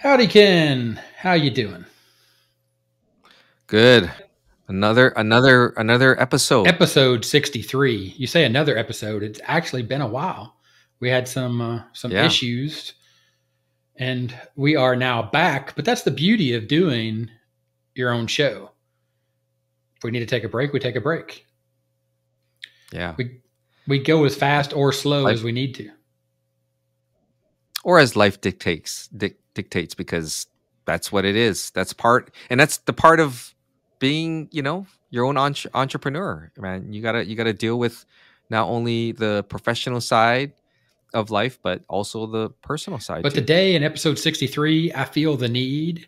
Howdy, Ken. How you doing? Good. Another episode. Episode 63. You say another episode. It's actually been a while. We had some Yeah. issues, and we are now back. But that's the beauty of doing your own show. If we need to take a break, we take a break. Yeah. We go as fast or slow as Life, we need to. or as life dictates, because that's what it is. That's the part of being, your own entrepreneur, man. You gotta deal with not only the professional side of life, but also the personal side But too. today in episode 63, I feel the need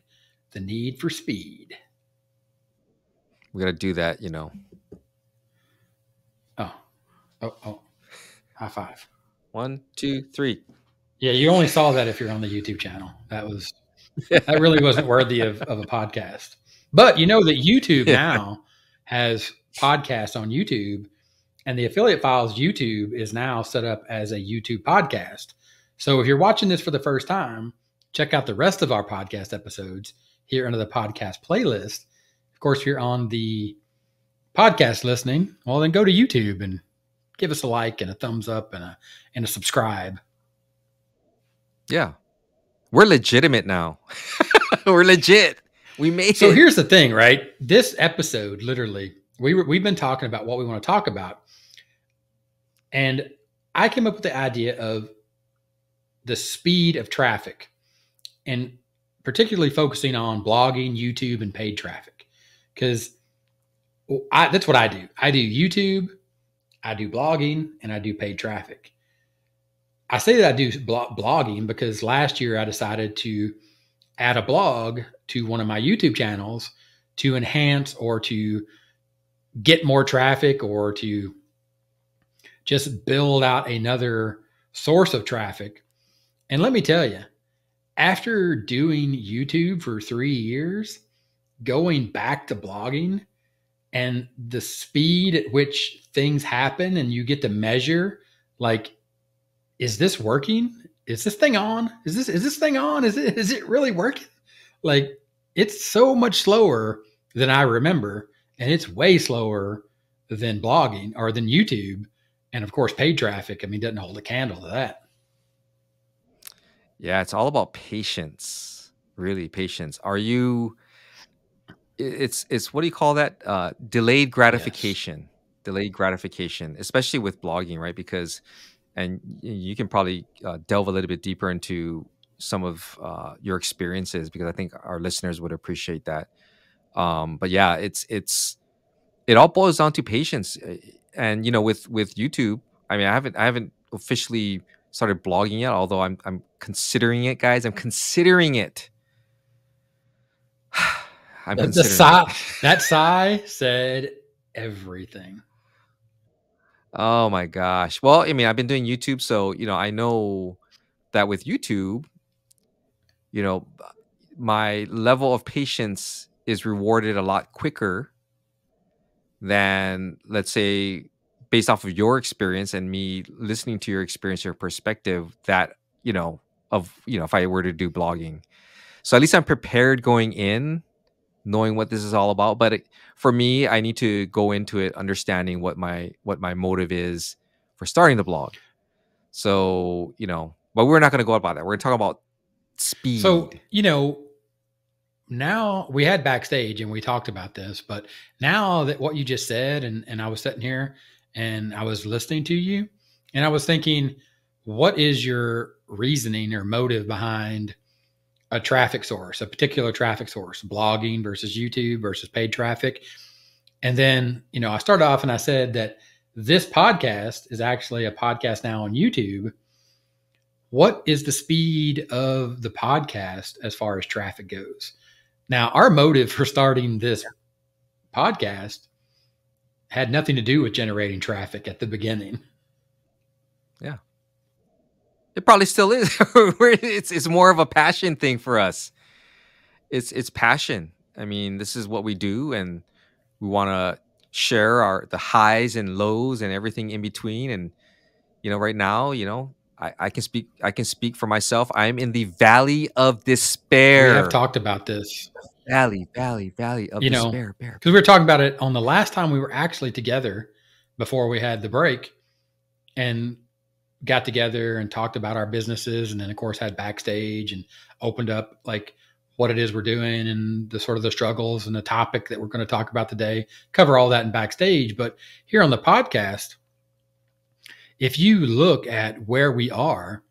for speed. We gotta do that, Oh, oh, high five. 1, 2, 3. Yeah, you only saw that if you're on the YouTube channel. That really wasn't worthy of a podcast. But you know that YouTube Yeah. now has podcasts on YouTube, and the affiliate files YouTube is now set up as a YouTube podcast. So if you're watching this for the first time, check out the rest of our podcast episodes here under the podcast playlist. Of course, if you're on the podcast listening, well, then go to YouTube and give us a like and a thumbs up and a subscribe. Yeah. We're legitimate now. We're legit. We made So it. here's the thing, right? This episode, literally, we've been talking about what we want to talk about, and I came up with the idea of the speed of traffic, and particularly focusing on blogging, YouTube, and paid traffic, because that's what I do. I do YouTube, I do blogging, and I do paid traffic. I say that I do blogging because last year I decided to add a blog to one of my YouTube channels to enhance or to get more traffic or to just build out another source of traffic. And let me tell you, after doing YouTube for 3 years, going back to blogging and the speed at which things happen and you get to measure, like, is this working? Is this thing on? Is this thing on? Is it really working? Like, it's so much slower than I remember, and it's way slower than blogging or than YouTube. And of course, paid traffic, I mean, doesn't hold a candle to that. Yeah, it's all about patience. Really, patience. It's what do you call that? Delayed Yes. gratification. Delayed gratification, especially with blogging, right? Because, and you can probably delve a little bit deeper into some of your experiences, because I think our listeners would appreciate that. But yeah, it all boils down to patience. And with YouTube, I mean, I haven't officially started blogging yet, although I'm considering it, guys. I'm considering it. I'm The considering it. sigh, that sigh said everything. Oh my gosh. Well, I mean, I've been doing YouTube, so I know that with YouTube, you know, my level of patience is rewarded a lot quicker than, let's say, based off of your experience and me listening to your experience, your perspective, that, if I were to do blogging. So at least I'm prepared going in, knowing what this is all about. But for me, I need to go into it understanding what my motive is for starting the blog. So, but we're not going to go about that. We're going to talk about So, speed. now we had backstage and we talked about this, but now that what you just said, and I was sitting here and I was listening to you, and I was thinking, what is your reasoning or motive behind a traffic source, a particular traffic source, blogging versus YouTube versus paid traffic? And then, I started off and I said that this podcast is actually a podcast now on YouTube. What is the speed of the podcast as far as traffic goes? Now, our motive for starting this podcast had nothing to do with generating traffic at the beginning. Yeah. It probably still is. It's more of a passion thing for us. It's passion. I mean, this is what we do, and we want to share the highs and lows and everything in between. And right now, I can speak for myself. I'm in the valley of We have despair. talked about this, Valley of you know, despair. Bear. because we were talking about it on the last time we were actually together before we had the break and got together and talked about our businesses. And then, of course, had backstage and opened up like what it is we're doing and the sort of the struggles and the topic that we're going to talk about today. Cover all that in backstage. But here on the podcast, if you look at where we are,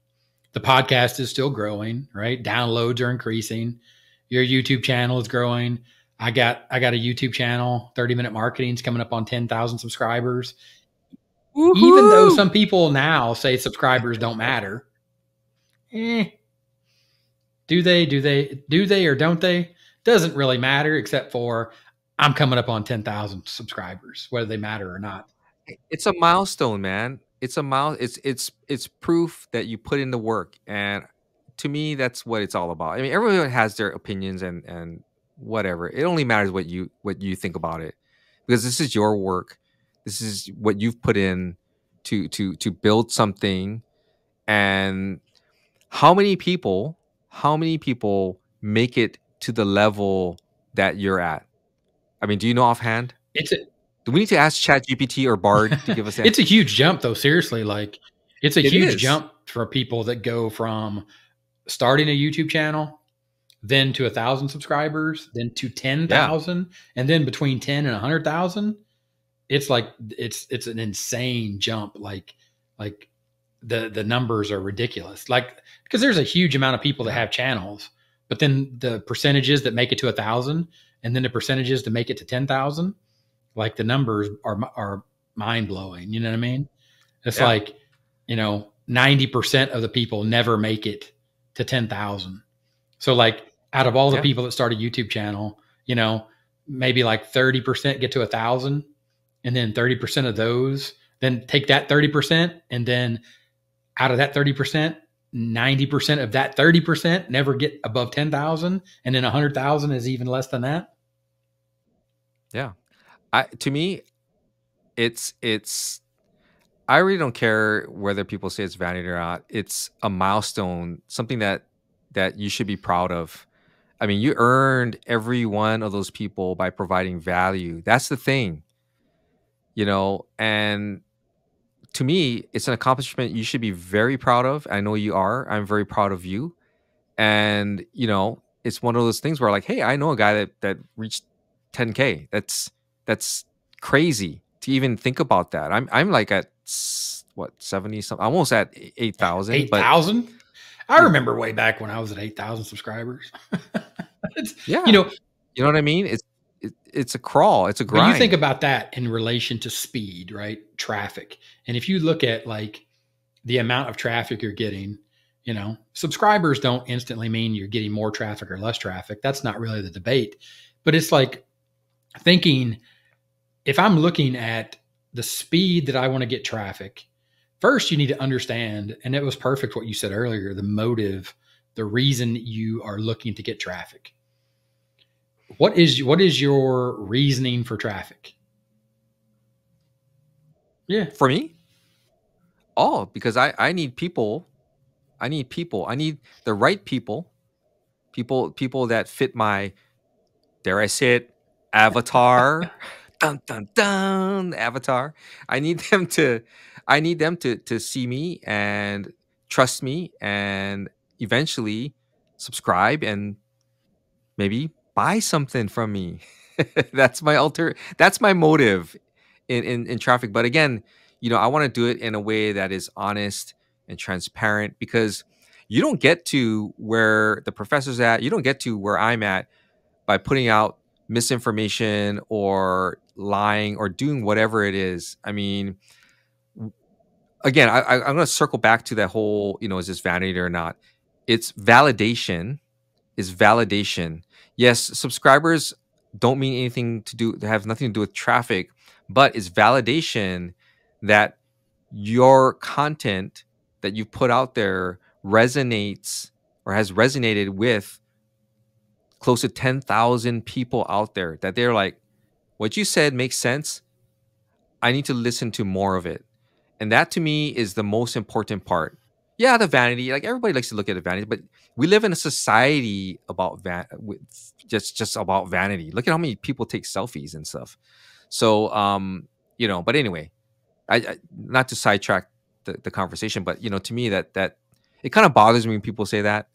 the podcast is still growing, right? Downloads are increasing. Your YouTube channel is growing. I got a YouTube channel, 30-minute marketing is coming up on 10,000 subscribers. Even though Woohoo! some people now say subscribers don't matter, eh, do they? Do they or don't they? Doesn't really matter, except for I'm coming up on 10,000 subscribers, whether they matter or not. It's a milestone, man. It's a mile. It's proof that you put in the work, and to me, that's what it's all about. I mean, everyone has their opinions and whatever. It only matters what you think about it, because this is your work. This is what you've put in to build something. And how many people make it to the level that you're at? I mean, do you know offhand? It's a Do we need to ask ChatGPT or Bard to give us it's a answers? huge jump, though. Seriously, like it's a It huge is. jump for people that go from starting a YouTube channel, then to 1,000 subscribers, then to Yeah. 10,000, and then between 10 and 100,000. It's like it's an insane jump. Like the numbers are ridiculous. Like because there's a huge amount of people that Yeah. have channels, but then the percentages that make it to 1,000, and then the percentages to make it to 10,000, like the numbers are mind blowing. You know what I mean? It's Yeah. like 90% of the people never make it to 10,000. So like out of all the Yeah. people that start a YouTube channel, maybe like 30% get to 1,000, and then 30% of those, then take that 30%, and then out of that 30%, 90% of that 30% never get above 10,000, and then 100,000 is even less than that. Yeah. To me, it's I really don't care whether people say it's vanity or not. It's a milestone, something that you should be proud of. I mean, you earned every one of those people by providing value. That's the thing, and to me, it's an accomplishment you should be very proud of. I know you are. I'm very proud of you. And, it's one of those things where like, hey, I know a guy that reached 10K. That's crazy to even think about that. I'm like at what, 70 something, almost at 8,000, but 8,000? I yeah, remember way back when I was at 8,000 subscribers. it's, you yeah. know, You know what I mean? It's a crawl, it's a but you think grind. about that in relation to speed, right? Traffic. And if you look at like the amount of traffic you're getting, subscribers don't instantly mean you're getting more traffic or less traffic. That's not really the debate. But it's like thinking if I'm looking at the speed that I want to get traffic, first you need to understand, and it was perfect what you said earlier, the motive, the reason you are looking to get traffic. What is your reasoning for traffic? Yeah. For me, because I need people. I need the right people that fit my, dare I say it, avatar. Dun dun dun, avatar. I need them to I need them to see me and trust me and eventually subscribe and maybe buy something from me. That's my motive in traffic. But again, I want to do it in a way that is honest and transparent, because you don't get to where the professor's at, you don't get to where I'm at by putting out misinformation or lying or doing whatever it is. I mean, again, I'm going to circle back to that whole, is this vanity or not? It's validation is validation. Yes, subscribers don't mean anything to do, they have nothing to do with traffic, but it's validation that your content that you put out there resonates or has resonated with close to 10,000 people out there, that they're like, what you said makes sense. I need to listen to more of it. And that to me is the most important part. Yeah, the vanity. Like everybody likes to look at the vanity, but we live in a society about just about vanity. Look at how many people take selfies and stuff. So, but anyway, I not to sidetrack the conversation, but to me that it kind of bothers me when people say that,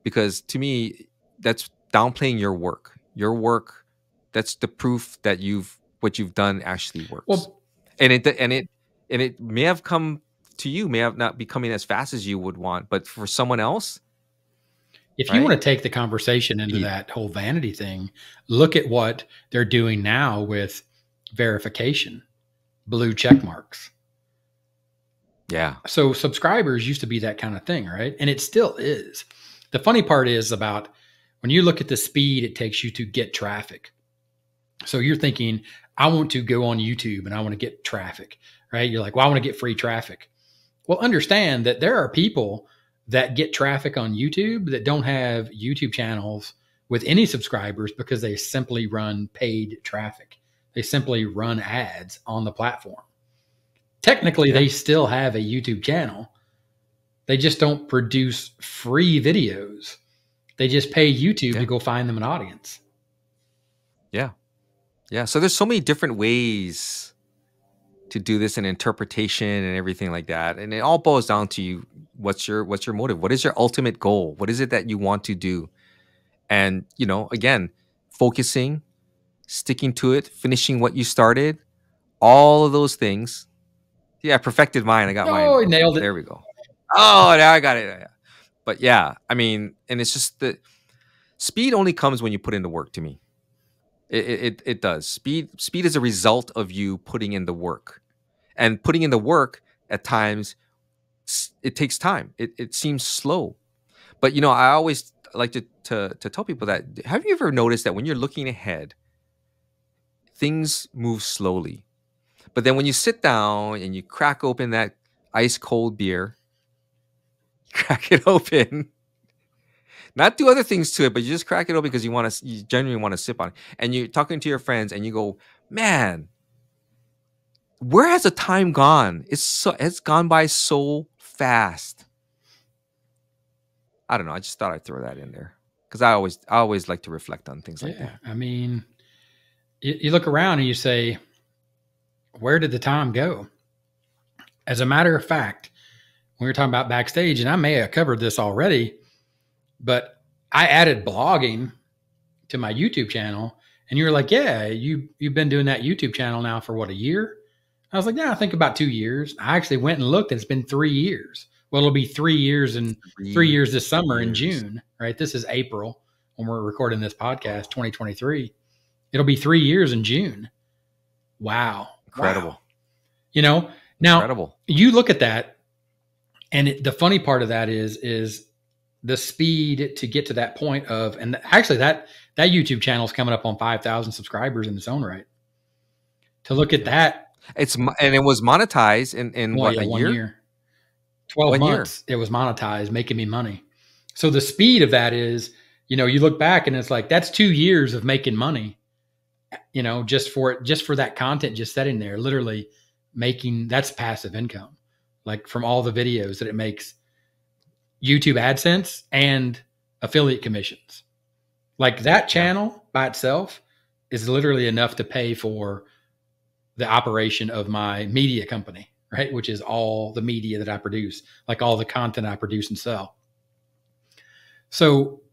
because to me that's downplaying your work. Your work, that's the proof that what you've done actually works. Well, And it may have come to you, may have not be coming as fast as you would want, but for someone else, if you want right? to take the conversation into Speed. that whole vanity thing, look at what they're doing now with verification, blue check marks. Yeah. So subscribers used to be that kind of thing, right? And it still is. The funny part is about when you look at the speed it takes you to get traffic. So you're thinking, I want to go on YouTube and I want to get traffic, right? You're like, well, I want to get free traffic. Well, understand that there are people that get traffic on YouTube that don't have YouTube channels with any subscribers because they simply run paid traffic. They simply run ads on the platform. Technically, Yeah. they still have a YouTube channel. They just don't produce free videos. They just pay YouTube Yeah. to go find them an audience. Yeah. Yeah. So there's so many different ways to do this, and interpretation and everything like that. And it all boils down to you. What's your motive? What is your ultimate goal? What is it that you want to do? And, again, focusing, sticking to it, finishing what you started, all of those things. Yeah, I perfected mine. I got Oh, mine. I nailed it. There we go. Oh, now I got it. Yeah. But yeah, I mean, and it's just that speed only comes when you put in the work, to me. It does. Speed is a result of you putting in the work. And putting in the work at times, it takes time. It seems slow. But I always like to tell people that, have you ever noticed that when you're looking ahead, things move slowly? But then when you sit down and you crack open that ice cold beer, crack it open, not do other things to it, but you just crack it open because you genuinely want to sip on it. And you're talking to your friends and you go, man, where has the time gone? It's gone by so fast. I don't know. I just thought I'd throw that in there because I always like to reflect on things like Yeah. that. I mean, you look around and you say, where did the time go? As a matter of fact, we were talking about backstage, and I may have covered this already, but I added blogging to my YouTube channel, and you were like, "Yeah, you've been doing that YouTube channel now for what, a year?" I was like, "Yeah, I think about 2 years." I actually went and looked, and it's been 3 years. Well, it'll be 3 years and 3 years this summer in Years. June, right? This is April when we're recording this podcast, 2023. It'll be 3 years in June. Wow, Incredible. wow. Now Incredible. you look at that, and the funny part of that is the speed to get to that point of, and actually that YouTube channel is coming up on 5,000 subscribers in its own right. To look at that, And it was monetized in well, what, yeah, a 1 year? year, 12 1 year. months, it was monetized, making me money. So the speed of that is, you look back and it's like, that's 2 years of making money, just for that content, just sitting there, literally making, that's passive income, like from all the videos that it makes, YouTube AdSense and affiliate commissions. Like that channel by itself is literally enough to pay for the operation of my media company, right? Which is all the media that I produce, like all the content I produce and sell. So,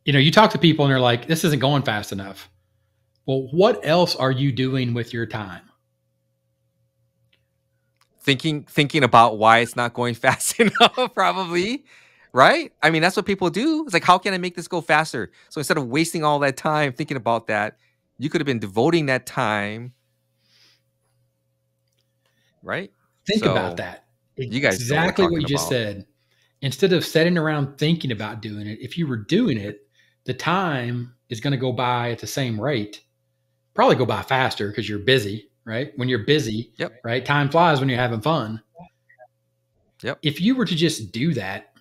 you talk to people and they're like, this isn't going fast enough. Well, what else are you doing with your time? Thinking about why it's not going fast enough, probably. Right? I mean, that's what people do. It's like, how can I make this go faster? So instead of wasting all that time thinking about that, you could have been devoting that time. Right? Think about So that. you guys know what we're Exactly what talking you just about. said. Instead of sitting around thinking about doing it, if you were doing it, the time is going to go by at the same rate, probably go by faster because you're busy, right? When you're busy, Yep. right? Time flies when you're having fun. Yep. If you were to just do that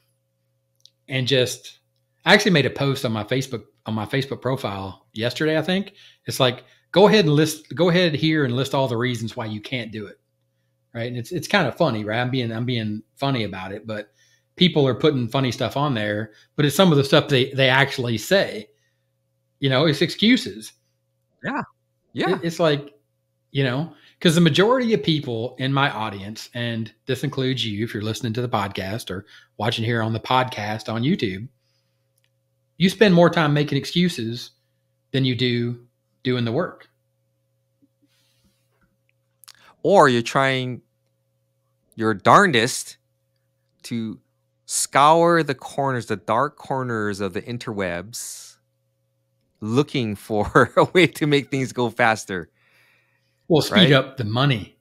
and I actually made a post on my Facebook profile yesterday, I think. It's like, go ahead here and list all the reasons why you can't do it. Right. And it's kind of funny, right? I'm being funny about it, but people are putting funny stuff on there, but it's some of the stuff they actually say. It's excuses. Yeah. Yeah. It's like, because the majority of people in my audience, and this includes you if you're listening to the podcast or watching here on the podcast on YouTube, you spend more time making excuses than you do doing the work. Or you're trying your darndest to scour the corners, the dark corners of the interwebs, looking for a way to make things go faster. Well, speed up the money,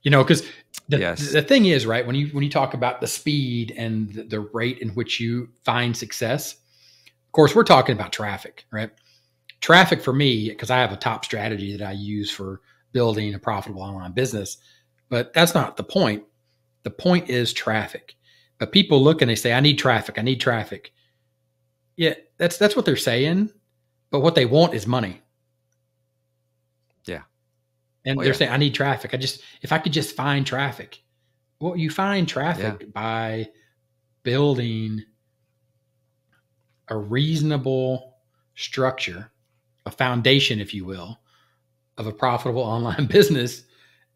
because Yes. the thing is, right, when you talk about the speed and the rate in which you find success, of course, we're talking about traffic, right? Traffic for me, because I have a top strategy that I use for building a profitable online business, but that's not the point. The point is traffic. But people look and they say, I need traffic. I need traffic. Yeah, that's what they're saying. But what they want is money. Yeah. And they're saying, I need traffic. If I could just find traffic. Well, you find traffic by building a reasonable structure, a foundation, if you will, of a profitable online business,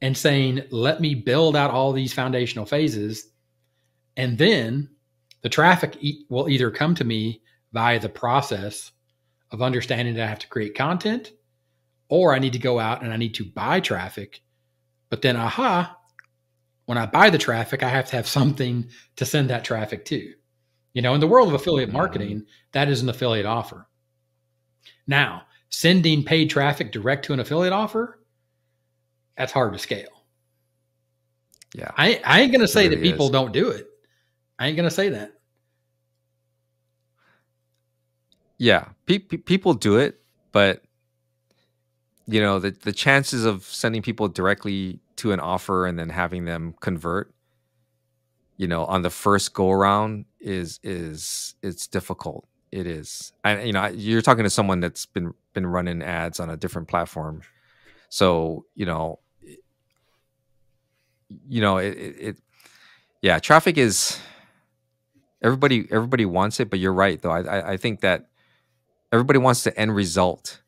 and saying, let me build out all these foundational phases. And then the traffic will either come to me via the process of understanding that I have to create content, or I need to go out and I need to buy traffic. But then, when I buy the traffic, I have to have something to send that traffic to. In the world of affiliate marketing, that is an affiliate offer. Now, sending paid traffic direct to an affiliate offer, that's hard to scale. Yeah. I ain't going to say that people don't do it. I ain't going to say that. Yeah. People do it, but the chances of sending people directly to an offer and then having them convert, on the first go around it's difficult. It is. And you're talking to someone that's been running ads on a different platform. So, traffic is, everybody wants it, but you're right though. I think that everybody wants the end result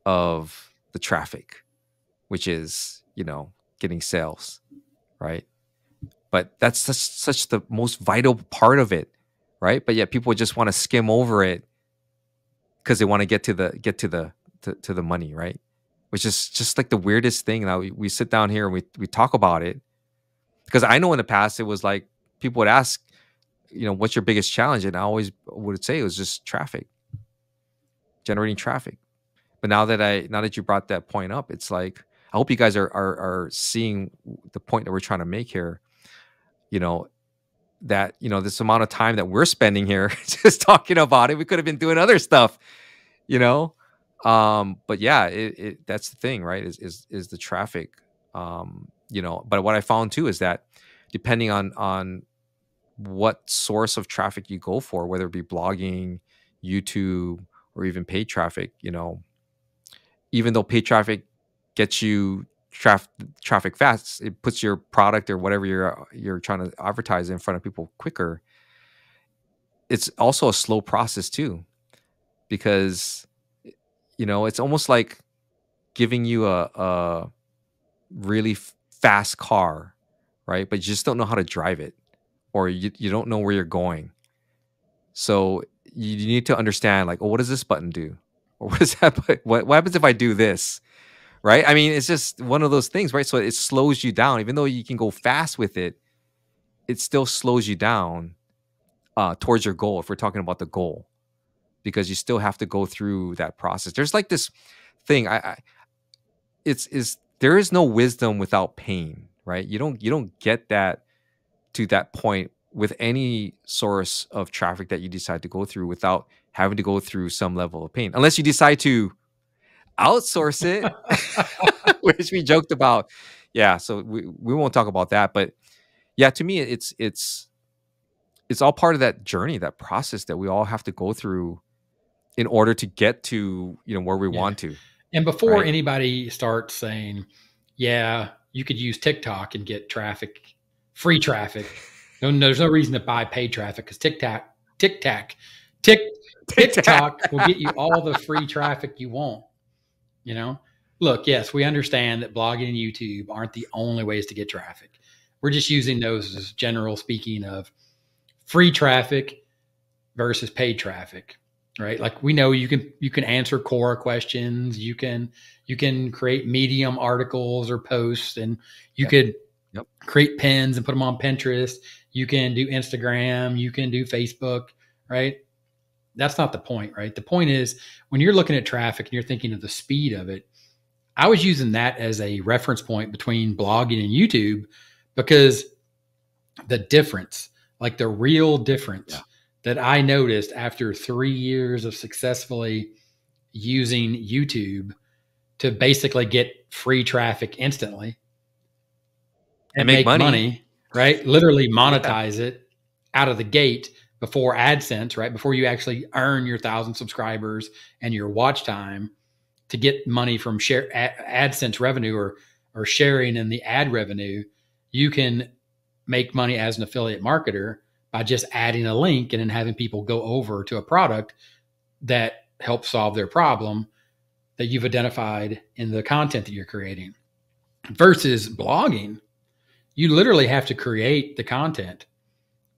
of the traffic, which is, getting sales, right? But that's such the most vital part of it, right? But yet people just want to skim over it because they want to get to the money, right? Which is just like the weirdest thing. Now we sit down here and we talk about it, because I know in the past it was like people would ask, what's your biggest challenge, and I always would say it was just traffic, generating traffic. But now that you brought that point up, it's like I hope you guys are seeing the point that we're trying to make here. That this amount of time that we're spending here just talking about it, we could have been doing other stuff. But yeah, that's the thing, right? Is the traffic. But what I found too is that depending on what source of traffic you go for, whether it be blogging, YouTube, or even paid traffic, even though paid traffic gets you traffic fast, it puts your product or whatever you're trying to advertise in front of people quicker. It's also a slow process too, because it's almost like giving you a really fast car, right? But you just don't know how to drive it, or you don't know where you're going. So you need to understand, like, oh, what does this button do? Or what is that? What happens if I do this? Right? I mean, it's just one of those things, right? So it slows you down. Even though you can go fast with it, it still slows you down towards your goal, if we're talking about the goal, because you still have to go through that process. There's like this thing, there is no wisdom without pain, right? You don't get that to that point with any source of traffic that you decide to go through without having to go through some level of pain, unless you decide to outsource it, which we joked about. Yeah, so we won't talk about that, but yeah, to me it's all part of that journey, that process that we all have to go through in order to get to where we want to. And before anybody starts saying, yeah, you could use TikTok and get traffic, free traffic, No, there's no reason to buy paid traffic because TikTok. TikTok will get you all the free traffic you want. You know, look, yes, we understand that blogging and YouTube aren't the only ways to get traffic. We're just using those as general speaking of free traffic versus paid traffic, right? Like we know you can answer core questions, you can create Medium articles or posts, and you could create pins and put them on Pinterest. You can do Instagram, you can do Facebook, right? That's not the point, right? The point is when you're looking at traffic and you're thinking of the speed of it, I was using that as a reference point between blogging and YouTube because the difference, like the real difference that I noticed after 3 years of successfully using YouTube to basically get free traffic instantly and make money, right? Literally monetize it out of the gate before AdSense, right? Before you actually earn your 1,000 subscribers and your watch time to get money from AdSense revenue or sharing in the ad revenue, you can make money as an affiliate marketer by just adding a link and then having people go over to a product that helps solve their problem that you've identified in the content that you're creating. Versus blogging, you literally have to create the content,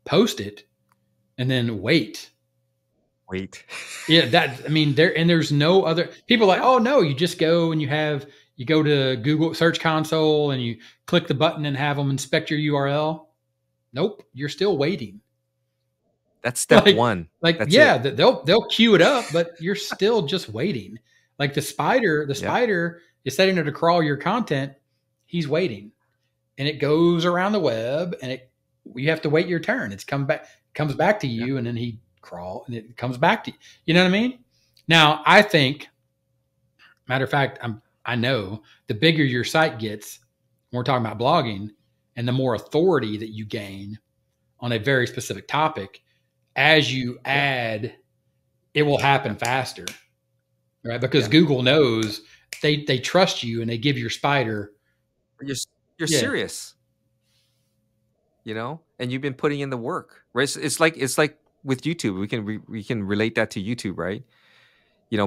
post it, and then wait. Yeah, there's no other people like, oh no, you just go and you go to Google Search Console and you click the button and have them inspect your URL. Nope, you're still waiting. That's step one. They'll queue it up, but you're still just waiting. Like the spider is setting it to crawl your content. He's waiting, and it goes around the web, and you have to wait your turn. It's comes back to you, and then he crawl, and it comes back to you. You know what I mean? Now, I think, matter of fact, I know the bigger your site gets, when we're talking about blogging, and the more authority that you gain on a very specific topic, as you add, it will happen faster, right? Because Google knows they trust you and they give your spider. You're serious, and you've been putting in the work, right? It's like with YouTube. We can relate that to YouTube, right?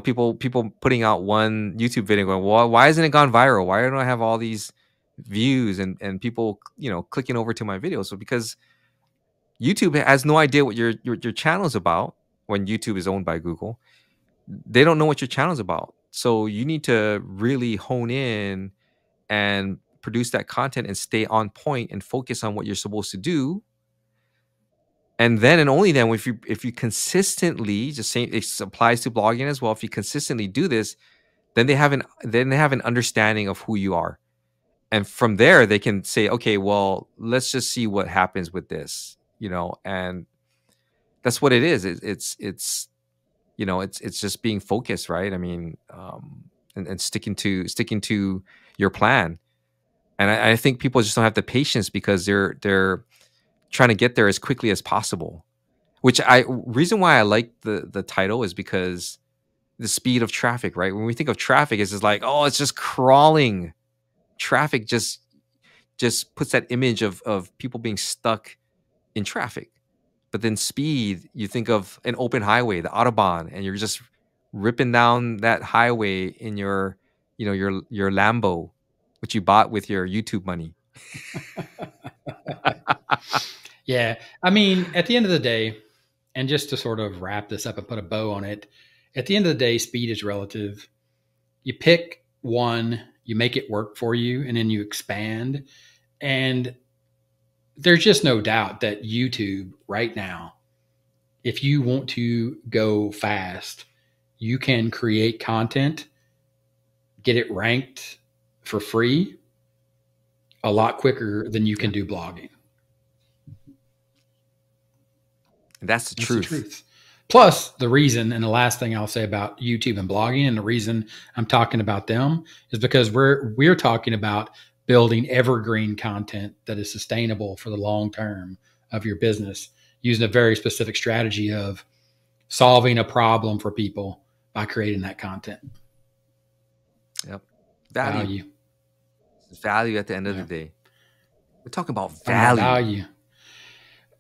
People putting out one YouTube video going, well, why hasn't it gone viral? Why don't I have all these views and people, clicking over to my videos? So because YouTube has no idea what your channel is about. When YouTube is owned by Google, they don't know what your channel is about. So you need to really hone in and produce that content and stay on point and focus on what you're supposed to do. And then and only then, if you consistently, just saying, it applies to blogging as well. If you consistently do this, then they have an understanding of who you are, and from there they can say, okay, well, let's just see what happens with this, and that's what it is. It's just being focused, right? I mean, and sticking to your plan. And I think people just don't have the patience because they're trying to get there as quickly as possible. Reason why I like the title is because the speed of traffic, right? When we think of traffic, it's just like, oh, it's just crawling. Traffic just puts that image of people being stuck in traffic. But then speed, you think of an open highway, the Autobahn, and you're just ripping down that highway in your Lambo, which you bought with your YouTube money. Yeah. I mean, at the end of the day, and just to sort of wrap this up and put a bow on it, at the end of the day, speed is relative. You pick one, you make it work for you, and then you expand. And there's just no doubt that YouTube right now, if you want to go fast, you can create content, get it ranked for free a lot quicker than you can do blogging. That's the truth. Plus, the reason, and the last thing I'll say about YouTube and blogging, and the reason I'm talking about them is because we're talking about building evergreen content that is sustainable for the long term of your business, using a very specific strategy of solving a problem for people by creating that content. Yep. Value at the end of the day. We're talking about value.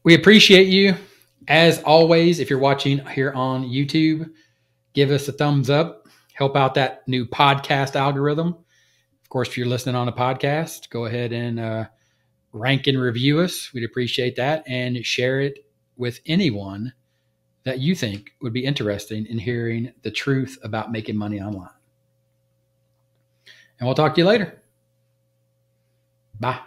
We appreciate you. As always, if you're watching here on YouTube, give us a thumbs up. Help out that new podcast algorithm. Of course, if you're listening on a podcast, go ahead and rank and review us. We'd appreciate that. And share it with anyone that you think would be interested in hearing the truth about making money online. And we'll talk to you later. Bye.